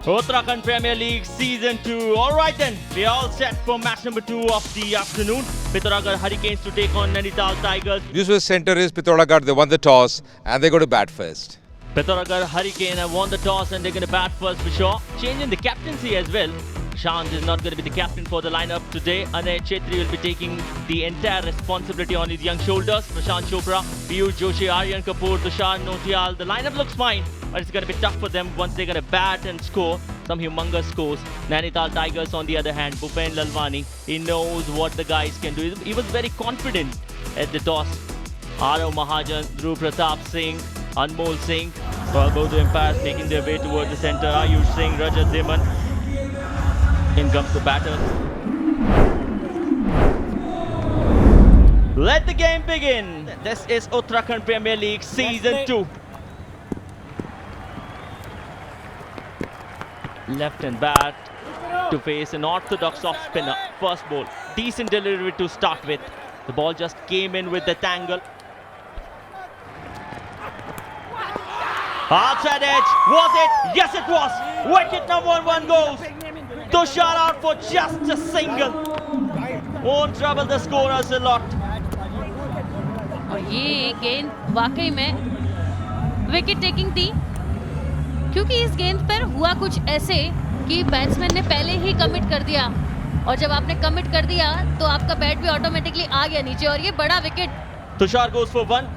Uttarakhand Premier League Season 2. Alright then, we are all set for match number 2 of the afternoon. Pithoragarh Hurricanes to take on Nainital Tigers. Usual center is Pithoragarh. They won the toss and they go to bat first. Pithoragarh Hurricane have won the toss and they're going to bat first for sure. Changing the captaincy as well. Prashant is not going to be the captain for the lineup today. Anay Chetri will be taking the entire responsibility on his young shoulders. Prashant Chopra, Piyush Joshi, Aryan Kapoor, Tushar Notial. The lineup looks fine, but it's going to be tough for them once they're going to bat and score some humongous scores. Nainital Tigers on the other hand, Bhupen Lalwani, he knows what the guys can do. He was very confident at the toss. Arav Mahajan, Dhruv Pratap Singh, Anmol Singh, all both the umpires making their way towards the centre. Ayush Singh, Rajat Dhiman. In comes the batter. Let the game begin. This is Uttarakhand Premier League Season 2. Left hand bat to face an orthodox off spinner. First ball. Decent delivery to start with. The ball just came in with that angle. Outside edge. Was it? Yes, it was. Wicket number 1 goes. Tushar out for just a single. Won't trouble the scorers a lot. और ये गेंद वाकई में wicket taking थी, क्योंकि इस गेंद पर हुआ कुछ ऐसे कि बैट्समैन ने पहले ही कमिट कर दिया, और जब आपने कमिट कर दिया तो आपका बैट भी ऑटोमेटिकली आ गया नीचे, और ये बड़ा विकेट. Tushar goes for 1.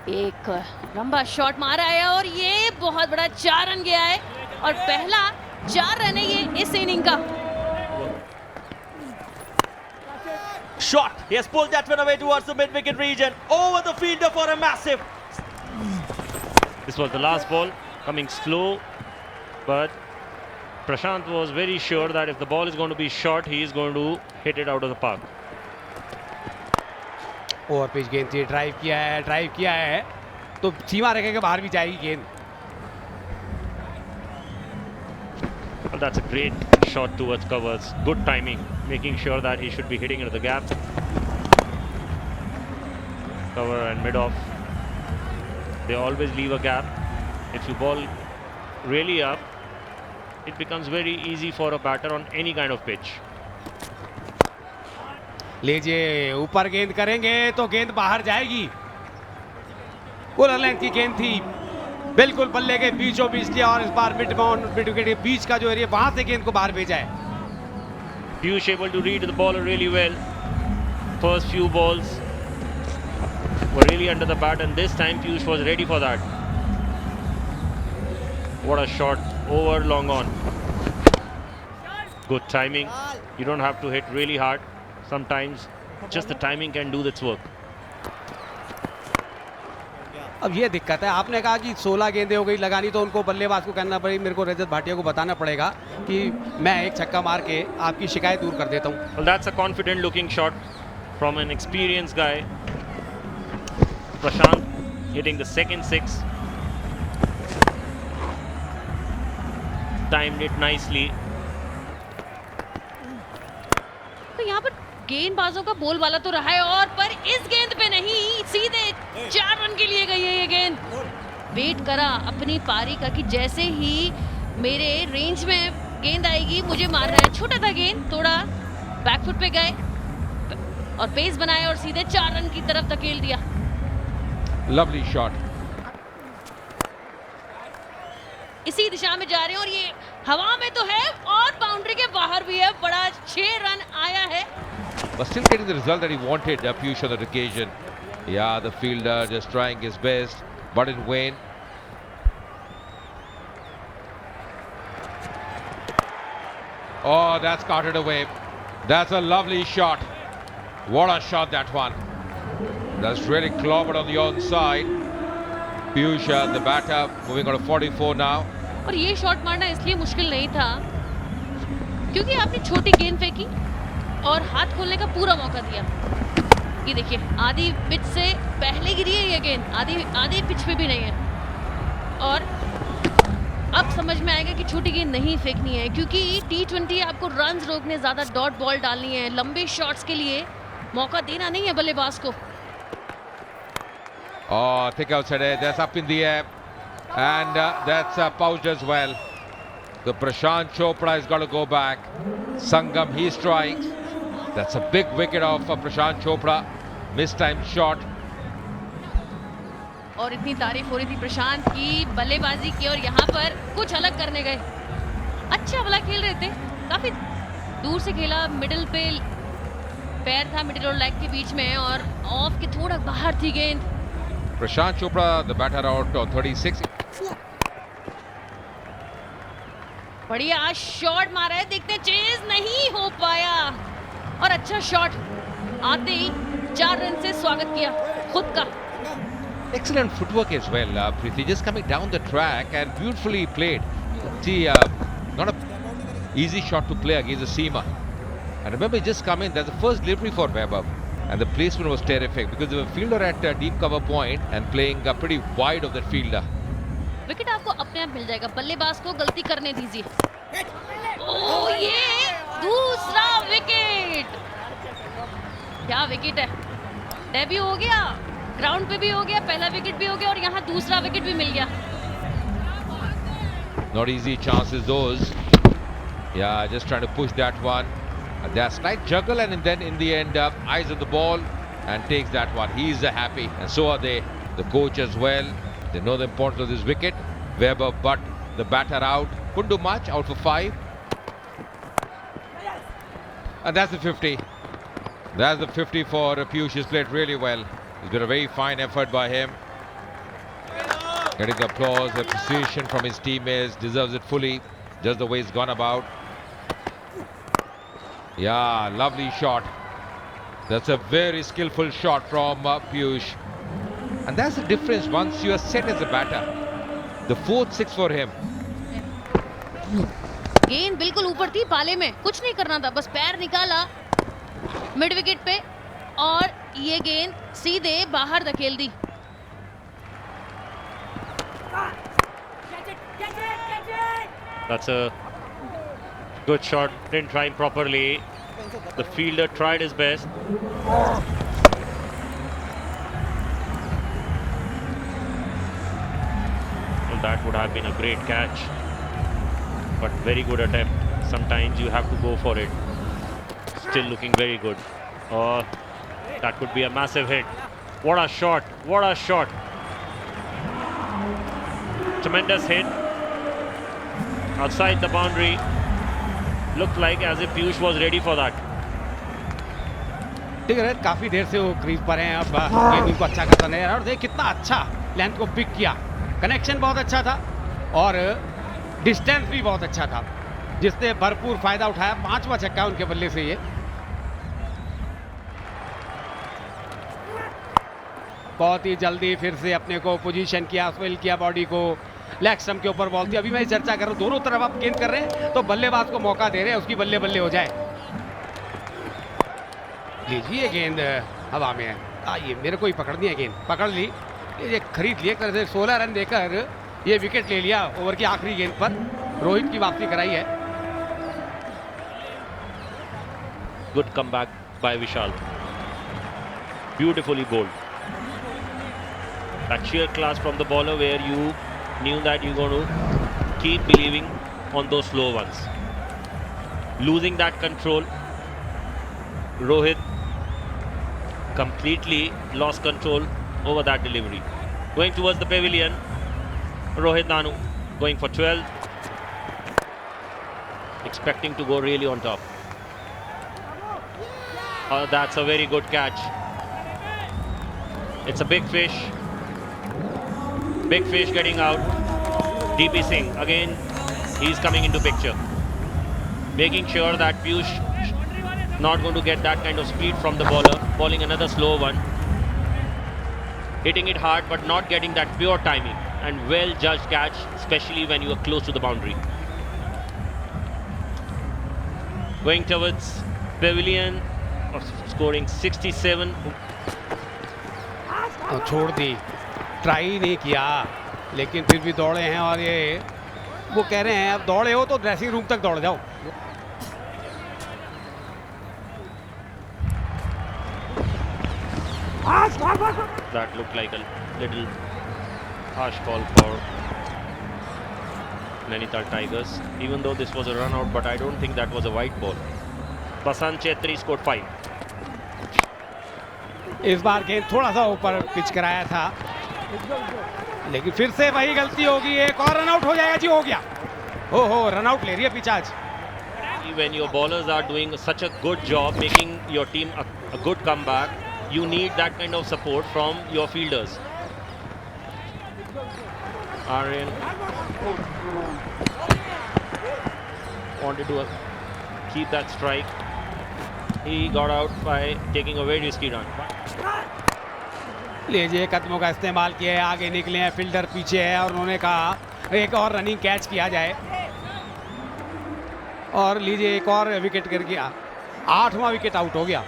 एक लंबा शॉट मारा है और ये बहुत बड़ा 4 रन गया है, और पहला 4 रन है ये इस इनिंग का. Shot. He has pulled that one away towards the mid-wicket region. Over the fielder for a massive. This was the last ball, coming slow, but Prashant was very sure that if the ball is going to be short, he is going to hit it out of the park. Over pitch गेंद थी, drive किया है तो सीमा रेखा के बाहर भी जाएगी गेंद. Well, that's a great shot towards covers. Good timing, making sure that he should be hitting into the gap. Cover and mid-off. They always leave a gap. If you ball really up, it becomes very easy for a batter on any kind of pitch. लीजिए, ऊपर गेंद करेंगे तो गेंद बाहर जाएगी. पूरा length की गेंद थी, बिल्कुल बल्ले के बीचों बीच लिया, और इस बार मिड विकेट के बीच का जो एरिया, वहां से गेंद को बाहर भेजा है. Piyush able to read the ball really well. First few balls were really under the bat, and this time Piyush was ready for that. What a shot, over long on. Good timing. You don't have to hit really hard. Sometimes just the timing can do its work. अब ये दिक्कत है, आपने कहा कि 16 गेंदें हो गई लगानी, तो उनको बल्लेबाज को कहना पड़ेगा, मेरे को रजत भाटिया को बताना पड़ेगा कि मैं एक छक्का मार के आपकी शिकायत दूर कर देता हूं. Well, that's a confident looking shot from an experienced guy. Prashant hitting the second 6. Timed it nicely. तो यहाँ पर गेंदबाजों का बोलबाला तो रहा है, और पर इस गेंद पे नहीं, सीधे 4 रन के लिए गई है ये गेंद. वेट करा अपनी पारी का कि जैसे ही मेरे रेंज में गेंद आएगी मुझे मारना है. छोटा था गेंद, थोड़ा बैकफुट पे गए और पेस बनाया और सीधे 4 रन की तरफ धकेल दिया. Lovely shot. इसी दिशा में जा रहे हैं, और ये हवा में तो है और बाउंड्री के बाहर भी है. बड़ा 6 रन आया है. But still getting the result that he wanted, Piyush, on that occasion. Yeah, the fielder just trying his best, but in vain. Oh, that's carted away. That's a lovely shot. What a shot that one. That's really clobbered on the onside. Piyush, the batter, moving on to 44 now. और ये shot मारना इसलिए मुश्किल नहीं था क्योंकि आपने छोटी गेंद फेंकी और हाथ खोलने का पूरा मौका दिया. ये देखिए, आधी पिच से पहले गिरी है ये गेंद, आधी पिच पे भी नहीं है. और अब समझ में आएगा कि छोटी गेंद नहीं फेंकनी है, क्योंकि T20 आपको रन्स रोकने, ज्यादा डॉट बॉल डालनी है, लंबे शॉट्स के लिए मौका देना नहीं है बल्लेबाज को. Oh, thick outside edge. That's up in the air. And that's pouched as well. The Prashant Chopra has got to go back. Sangam, he strikes. That's a big wicket of Prashant Chopra. Mistimed shot. और इतनी तारीफ हो रही थी प्रशांत की बल्लेबाजी की और यहाँ पर कुछ अलग करने गए। अच्छा वाला खेल रहे थे, काफी दूर से खेला, मिडिल पे पैर था, मिडिल और लेग के बीच में, और ऑफ के थोड़ा बाहर थी गेंद। Prashant Chopra, the batter, out on 36. बढ़िया शॉट मारा है, देखते चेज नहीं हो पाया, और अच्छा शॉट आते ही 4 रन से स्वागत किया खुद का। Excellent footwork as well, Preeti, just coming down the track and beautifully played. See, not a easy shot to play against the seamer. And remember, he just come in, that's the first delivery for Vaibhav. And the placement was terrific because the fielder at deep cover point and playing pretty wide of that fielder. Wicket आपको अपने आप मिल जाएगा, बल्लेबाज को गलती करने दीजिए। ओह, ये दूसरा विकेट, क्या विकेट है, डेब्यू हो गया, ग्राउंड पे भी हो गया, पहला विकेट भी हो गया और यहाँ दूसरा विकेट भी मिल गया। Not easy chances those. Yeah, just trying to push that one. That slight juggle, and then in the end, eyes on the ball and takes that one. He's happy, and so are they. The coach as well. They know the importance of this wicket. Weber, but the batter out. Couldn't do much. Out for 5. And that's the 50. That's the 50 for Piyush. He's played really well. It's been a very fine effort by him. Getting the applause, the appreciation from his teammates. Deserves it fully. Just the way it's gone about. Yeah, lovely shot. That's a very skillful shot from Piyush. And that's the difference once you are set as a batter. The 4th 6 for him. गेंद बिल्कुल ऊपर थी, पाले में कुछ नहीं करना था, बस पैर निकाला मिड विकेट पे और ये गेंद सीधे बाहर धकेल दी। That's a good shot, didn't try him properly. The fielder tried his best. Well, that would have been a great catch, but very good attempt. Sometimes you have to go for it. Still looking very good. Oh, that could be a massive hit. What a shot, what a shot. Tremendous hit. Outside the boundary. Looked like as if Piyush was ready for that. ठीक है, काफी देर से वो crease पर हैं, अब गेंद को अच्छा करता नजर आ रहा है और देख कितना अच्छा लेंथ को पिक किया, कनेक्शन बहुत अच्छा था और डिस्टेंस भी बहुत अच्छा था, जिसने भरपूर फायदा उठाया। 5वां छक्का उनके बल्ले से ये। बहुत ही जल्दी फिर से अपने को पोजीशन किया, स्विल किया बॉडी को, लेग स्टंप के ऊपर बॉल थी। अभी मैं चर्चा कर रहा हूँ, दोनों तरफ आप गेंद कर रहे हैं तो बल्लेबाज को मौका दे रहे हैं, उसकी बल्ले बल्ले हो जाए। लीजिए गेंद हवा में है, आइए मेरे को ही पकड़नी है गेंद, पकड़ ली, ये खरीद लिए, एक तरह से 16 रन देकर ये विकेट ले लिया ओवर की आखिरी गेंद पर। रोहित की वापसी कराई है। Good comeback by Vishal. Beautifully bowled. That sheer class from the bowler where you knew that you're going to keep believing on those slow ones. Losing that control, Rohit completely lost control over that delivery. Going towards the pavilion, Rohit Nanu going for 12, expecting to go really on top. That's a very good catch. It's a big fish. Big fish getting out. DP Singh again, he's coming into picture, making sure that Piyush not going to get that kind of speed from the bowler, bowling another slow one, hitting it hard but not getting that pure timing, and well judged catch, especially when you are close to the boundary. Going towards pavilion, scoring 67. छोड़ दी, try नहीं किया, लेकिन फिर भी दौड़े हैं और ये वो कह रहे हैं अब दौड़े हो तो ड्रेसिंग रूम तक दौड़ जाओ। That looked like a little harsh call for Nainital Tigers, even though this was a run out, but I don't think that was a white ball. Basant Chetri scored 5. इस बार गेंद थोड़ा सा ऊपर pitch कराया था, लेकिन फिर से वही गलती होगी, एक और रन आउट हो जाएगा जी, हो गया। ओहो, रन आउट ले रही है पिच आज। When your bowlers are doing such a good job making your team a good comeback, you need that kind of support from your fielders. Aryan wanted to keep that strike. He got out by taking a very risky run. लीजिए, कदमों का इस्तेमाल किया है, आगे निकले हैं, fielder पीछे है और उन्होंने कहा एक और रनिंग कैच किया जाए। और लीजिए, एक और विकेट गिर गया, 8वां विकेट आउट हो गया।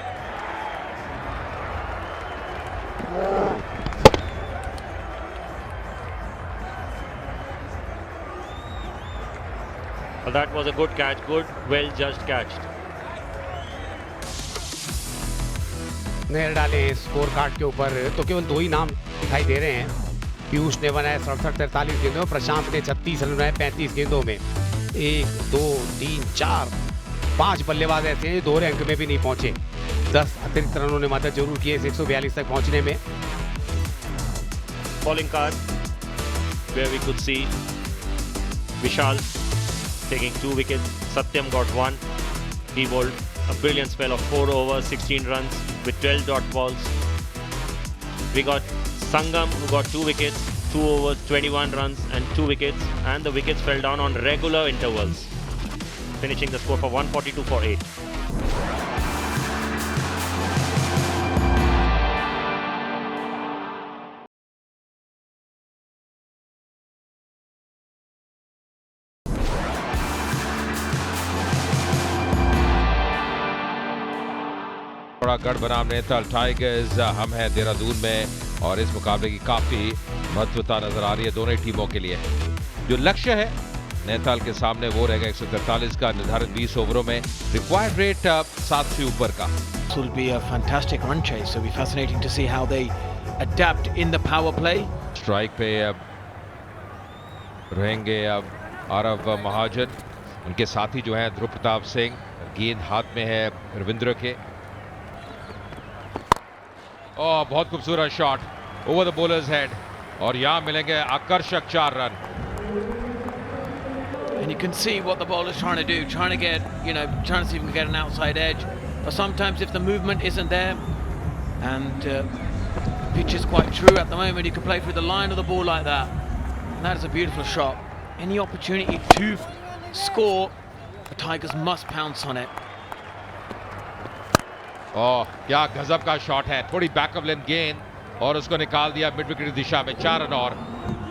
Well, that was a good catch, good, well judged catch. नहर डाले स्कोर कार्ड के ऊपर तो केवल 2 ही नाम दिखाई दे रहे हैं। पीयूष ने बनाए 67-43 गेंदों में, प्रशांत ने 36 रन बनाए 35 गेंदों में। 1 2 3 4 5 बल्लेबाज ऐसे हैं जो दोहरे अंक में भी नहीं पहुंचे। 10 अतिरिक्त रनों ने मदद जरूर की है इस 142 तक पहुंचने में। Bowling card where we could see Vishal taking 2 wickets. Satyam got 1. He bowled a brilliant spell of 4 overs, 16 runs with 12 dot balls. We got Sangam who got 2 wickets, 2 overs, 21 runs and 2 wickets, and the wickets fell down on regular intervals, finishing the score for 142 for 8. बड़ा गढ़ बनाम Nainital tigers. हम हैं देहरादून में और इस मुकाबले की काफी महत्वता नजर आ रही है दोनों ही टीमों के लिए। जो लक्ष्य है नैनीताल के सामने वो रहेगा 143 का निर्धारित 20 ओवरों में, रिक्वायर्ड रेट 7 से ऊपर का। This will be a fantastic run chase, so it'll be fascinating to see how they adapt in the power play. Strike पे अब रहेंगे अब आरव महाजन, उनके साथी जो हैं ध्रुव प्रताप सिंह। गेंद हाथ में है रविंद्र के। बहुत खूबसूरत shot over the bowlers head और यहां मिलेंगे आकर्षक 4 run. And you can see what the bowler's trying to do, trying to get, trying to see if he can get an outside edge. But sometimes if the movement isn't there, and the pitch is quite true at the moment, you can play through the line of the ball like that. And that is a beautiful shot. Any opportunity to score, the Tigers must pounce on it. क्या गजब का shot है, थोड़ी backup length गेंद और उसको निकाल दिया मिड विकेट की दिशा में। 4 रन और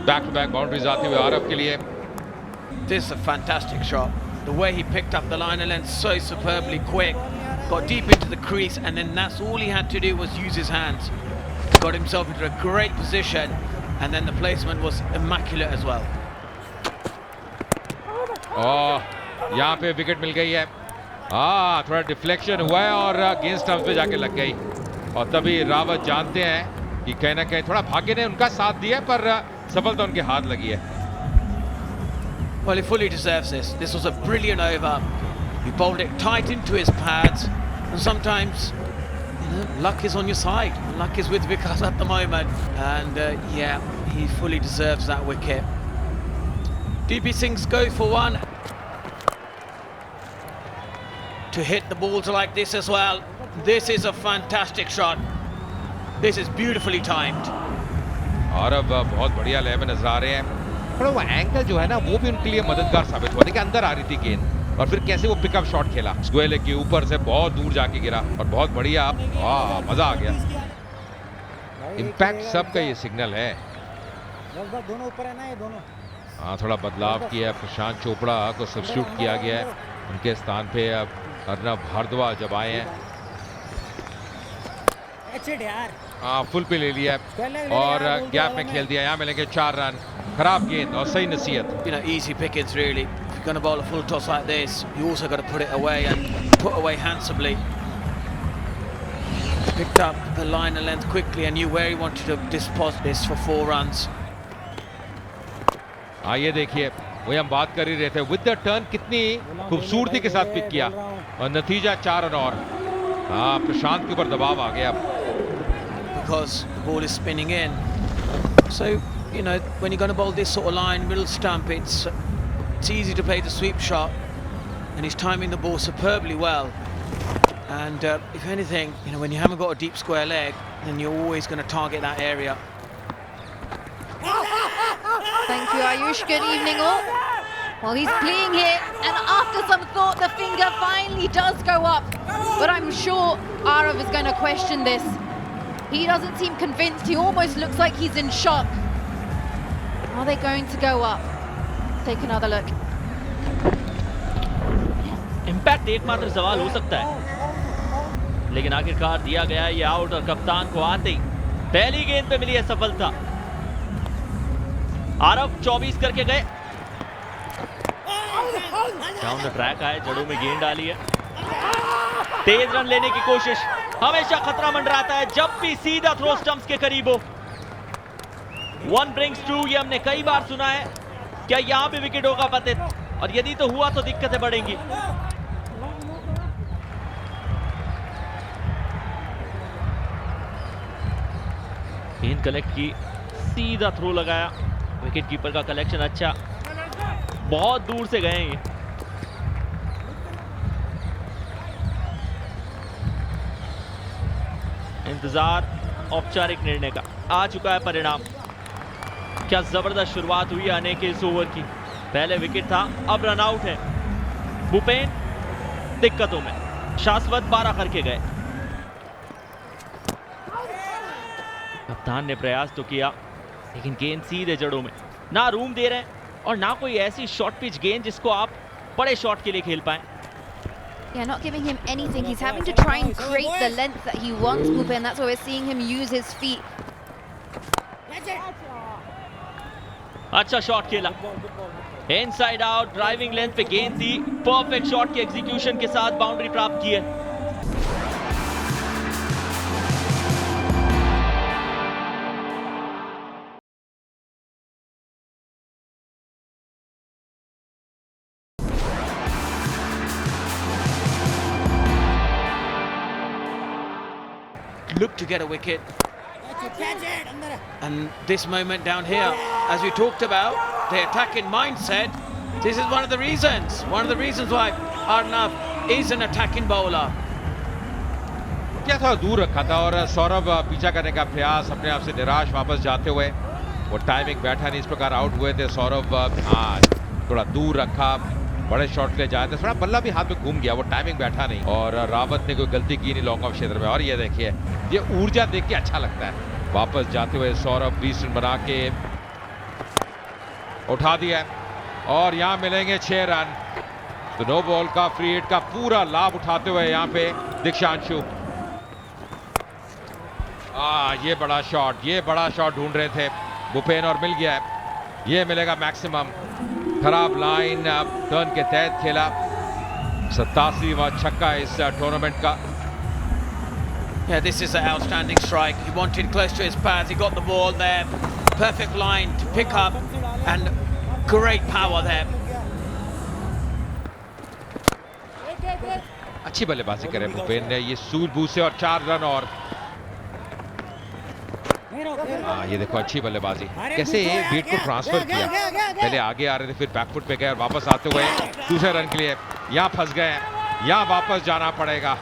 बैक टू बैक बाउंड्रीज आती हुई आरव के लिए। This is a fantastic shot. The way he picked up the line and length so superbly quick, got deep into the crease, and then that's all he had to do was use his hands. Got himself into a great position, and then the placement was immaculate as well. यहाँ पे wicket मिल गई है। थोड़ा deflection हुआ है और गेंद stumps पे जाके लग गई और तभी रावत जानते हैं कि कहीं ना कहीं थोड़ा भाग्य ने उनका साथ दिया पर सफलता उनके हाथ लगी है। Well, he fully deserves this. This was a brilliant over. He bowled it tight into his pads, and sometimes luck is on your side. Luck is with Vikas at the moment, and he fully deserves that wicket. DP Singhs go for one. To hit the balls like this as well. This is a fantastic shot. This is beautifully timed. और अब बहुत बढ़िया लय में नजर आ रहे हैं। थोड़ा वो एंगल जो है ना वो भी उनके लिए मददगार साबित हुआ। देखिए अंदर आ रही थी गेंद और फिर कैसे वो पिकअप शॉट खेला, स्क्वेले के ऊपर से बहुत दूर जाके गिरा और बहुत बढ़िया। मजा आ गया। इम्पैक्ट सबका ये सिग्नल है। दोनों ऊपर है ना ये दोनों। थोड़ा बदलाव किया, प्रशांत चोपड़ा को सब्स्टिट्यूट किया गया है, उनके स्थान पे अब अर्नब भारद्वाज जब आए हैं। फुल पे ले लिया और गैप में खेल दिया। यहाँ मिलेंगे 4 रन। खराब गेंद और सही नसीहत। Easy pickings really. If you're going to bowl a full toss like this, you also got to put it away and put away handsomely. Picked up the line and length quickly and knew where he wanted to dispose this for 4 runs. ये देखिए वही हम बात कर ही रहे थे, with the turn कितनी खूबसूरती के साथ पिक किया और नतीजा 4 रन और। हाँ, प्रशांत के ऊपर दबाव आ गया। Because the ball is spinning in. So, you know, when you're going to bowl this sort of line, middle stump, it's easy to play the sweep shot, and he's timing the ball superbly well. And if anything, you know, when you haven't got a deep square leg, then you're always going to target that area. Thank you, Ayush. Good evening, all. Well, he's playing here, and after some thought, the finger finally does go up. But I'm sure Arav is going to question this. He doesn't seem convinced. He almost looks like he's in shock. Are they going to go up? Take another look. Impact एकमात्र सवाल हो सकता है, लेकिन आखिरकार दिया गया ये आउट और कप्तान को आते ही पहली गेंद पे मिली है सफलता। आरव 24 करके गए, डाउन द ट्रैक आए, जड़ों में गेंद डाली है, तेज रन लेने की कोशिश। हमेशा खतरा मंडराता है जब भी सीधा थ्रो स्टंप्स के करीब हो। 1 brings 2, ये हमने कई बार सुना है। क्या यहां भी विकेट होगा पतित, और यदि तो हुआ तो दिक्कतें बढ़ेंगी। गेंद कलेक्ट की, सीधा थ्रो लगाया, विकेट कीपर का कलेक्शन अच्छा, बहुत दूर से गए ये। इंतजार औपचारिक निर्णय का, आ चुका है परिणाम। क्या जबरदस्त शुरुआत हुई आने के इस ओवर की। पहले विकेट था, अब रन आउट है। भूपेन दिक्कतों में, शाश्वत 12 करके गए। कप्तान ने प्रयास तो किया, लेकिन गेंद सीधे जड़ों में, ना रूम दे रहे हैं और ना कोई ऐसी शॉर्ट पिच गेंद जिसको आप बड़े शॉट के लिए खेल पाएं। Yeah, not giving him anything. He's having to try and create the length that he wants, Bhupen. That's why we're seeing him use his feet. अच्छा शॉट खेला, इनसाइड आउट, ड्राइविंग लेंथ पे गेंद थी, perfect shot के execution के साथ boundary प्राप्त की है। Look to get a wicket. And this moment down here, as we talked about, the attacking mindset, this is one of the reasons why Arnav is an attacking bowler. क्या थोड़ा दूर रखा था और सौरभ पीछा करने का प्रयास, अपने आप से निराश वापस जाते हुए, वो टाइमिंग बैठा नहीं, इस प्रकार आउट हुए थे सौरभ। थोड़ा दूर रखा, बड़े शॉट ले जाए थे, थोड़ा बल्ला भी हाथ में घूम गया, वो टाइमिंग बैठा नहीं और रावत ने कोई गलती की नहीं लॉन्ग ऑफ क्षेत्र में। और ये देखिए, ये ऊर्जा देख के अच्छा लगता है। वापस जाते हुए सौरभ 20 रन बना के उठा दिया है और यहाँ मिलेंगे 6 रन। तो नो बॉल का फ्री हिट का पूरा लाभ उठाते हुए यहाँ पे दीक्षांशु। ये बड़ा शॉट ढूंढ रहे थे भूपेन और मिल गया है। ये मिलेगा मैक्सिमम। खराब लाइन टर्न के तहत खेला, 87वां छक्का इस टूर्नामेंट का। Yeah, this is an outstanding strike. He wanted close to his pads. He got the ball there. Perfect line to pick up and great power there. अच्छी बल्लेबाजी करे भूपेन ने, ये सूझबूझ से और 4 रन और। ये देखो अच्छी बल्लेबाजी, कैसे वेट को ट्रांसफर किया, पहले आगे आ रहे थे फिर बैकफुट पे गए और वापस आते हुए दूसरे रन के लिए यहाँ फंस गए, यहाँ वापस जाना पड़ेगा।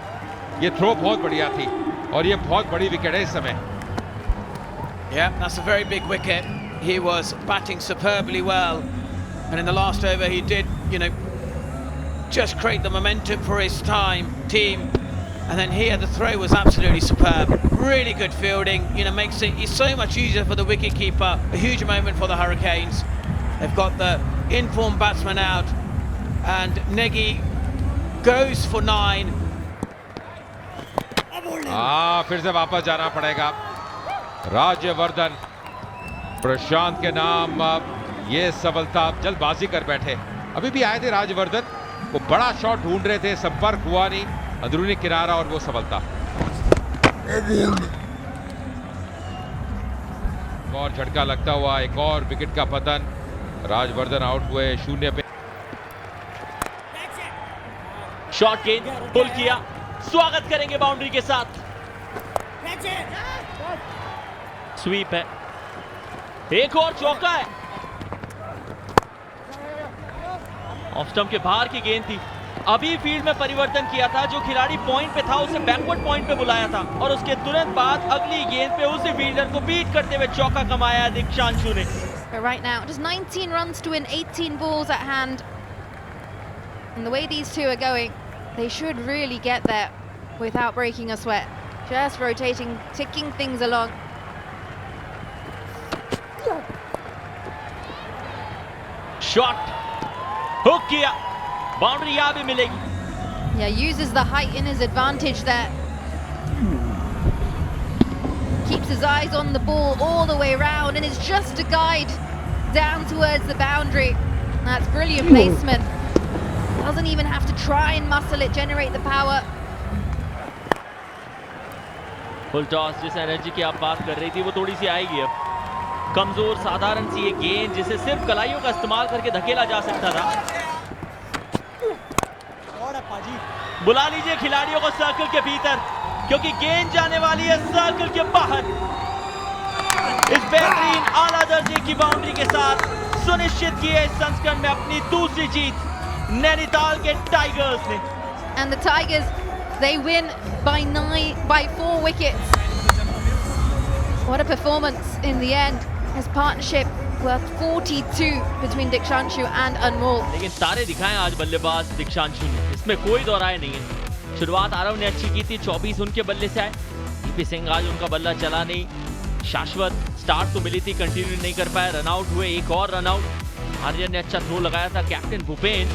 ये थ्रो बहुत बढ़िया थी और ये बहुत बड़ी विकेट है इस समय। Yeah, that's a very big wicket. He was batting superbly well, and in the last over he did, you know, just create the momentum for his team. And then here the throw was absolutely superb. Really good fielding, you know, makes it so much easier for the wicket keeper. A huge moment for the Hurricanes. They've got the informed batsman out, and Negi goes for 9. फिर से वापस जाना पड़ेगा। राज्यवर्धन प्रशांत के नाम ये सफलता, जल्दबाजी कर बैठे। अभी भी आए थे राज्यवर्धन, वो बड़ा शॉट ढूंढ रहे थे, संपर्क हुआ नहीं, अंदरूनी किनारा और वो सफलता। और झटका लगता हुआ एक और विकेट का पतन। राजवर्धन आउट हुए 0 पे। शॉर्ट गेंद पुल किया, स्वागत करेंगे बाउंड्री के साथ। स्वीप है, एक और चौका है। ऑफ स्टंप के बाहर की गेंद थी। अभी फील्ड में परिवर्तन किया था, जो खिलाड़ी पॉइंट पे था उसे बैकवर्ड पॉइंट पे बुलाया था और उसके तुरंत बाद अगली गेंद पे उसी फील्डर को बीट करते हुए चौका कमाया दीक्षांशु ने। But right now, just 19 runs to win, 18 balls at hand. And the way these two are going, they should really get there without breaking a sweat. Just rotating, ticking things along. Shot hook किया, boundary यहां भी मिलेगी। Yeah, uses the height in his advantage there. Keeps his eyes on the ball all the way round and is just a guide down towards the boundary. That's brilliant placement. Doesn't even have to try and muscle it, generate the power. Full toss, जिस energy की आप बात कर रही थी वो थोड़ी सी आएगी अब। कमजोर साधारण सी एक गेंद जिसे सिर्फ कलाइयों का इस्तेमाल करके धकेला जा सकता था। बुला लीजिए खिलाड़ियों को सर्कल के भीतर, क्योंकि गेंद जाने वाली है सर्कल के बाहर। इस बेहतरीन आला दर्जे की बाउंड्री के साथ सुनिश्चित की है इस संस्करण में अपनी दूसरी जीत नैनीताल के टाइगर्स ने। And the Tigers, they win by 4 wickets. What a performance in the end. His partnership worth 42 between Dikshanshu and Anmol. लेकिन तारे दिखाए आज बल्लेबाज दीक्षांशु ने, इसमें कोई दो राय नहीं है। शुरुआत आरव ने अच्छी की थी, 24 उनके बल्ले से आए। डीपी सिंह आज उनका बल्ला चला नहीं। शाश्वत स्टार्ट तो मिली थी, कंटिन्यू नहीं कर पाए, रन आउट हुए, एक और रन आउट। आर्यन ने अच्छा थ्रो लगाया था। कैप्टन भूपेन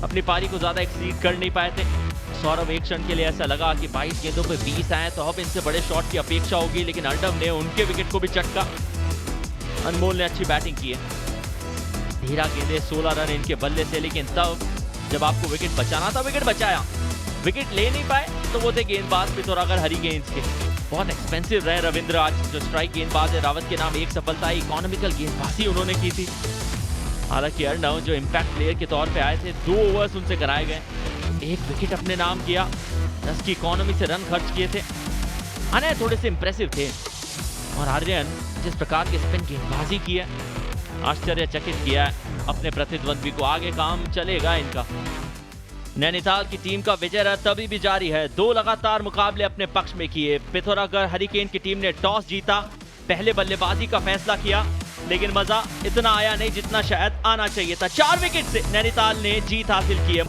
अपनी पारी को ज्यादा एक्सीड कर नहीं पाए थे। सौरभ एक क्षण के लिए ऐसा लगा कि 22 गेंदों पे 20 आए तो अब इनसे बड़े शॉट की अपेक्षा होगी, लेकिन अर्डम ने उनके विकेट को भी चटका। अनमोल ने अच्छी बैटिंग की है। धीरा गेंदे, 16 रन इनके बल्ले से, लेकिन तब जब आपको विकेट बचाना था विकेट बचाया। विकेट ले नहीं पाए तो वो थे गेंदबाज पिथौरागढ़ हरी गेंद्स के। बहुत एक्सपेंसिव रहे रविंद्र आज, जो स्ट्राइक गेंदबाज है। रावत के नाम एक सफलता, इकोनॉमिकल गेंदबाजी उन्होंने की थी। हालांकि अर्नव जो इम्पैक्ट प्लेयर के तौर पे आए थे, 2 ओवर्स उनसे कराए गए, 1 विकेट अपने नाम किया, 10 की इकोनॉमी से रन खर्च किए थे। अने थोड़े से इंप्रेसिव थे। और आर्यन जिस प्रकार की स्पिन गेंदबाजी की है, आश्चर्यचकित किया है अपने प्रतिद्वंद्वी को। आगे काम चलेगा इनका। नैनीताल की टीम का विजय रथ तभी भी जारी है। 2 लगातार मुकाबले अपने पक्ष में किए। पिथौरागढ़ हरिकेन की टीम ने टॉस जीता, पहले बल्लेबाजी का फैसला किया, लेकिन मजा इतना आया नहीं जितना शायद आना चाहिए था। 4 विकेट से नैनीताल ने जीत हासिल की है।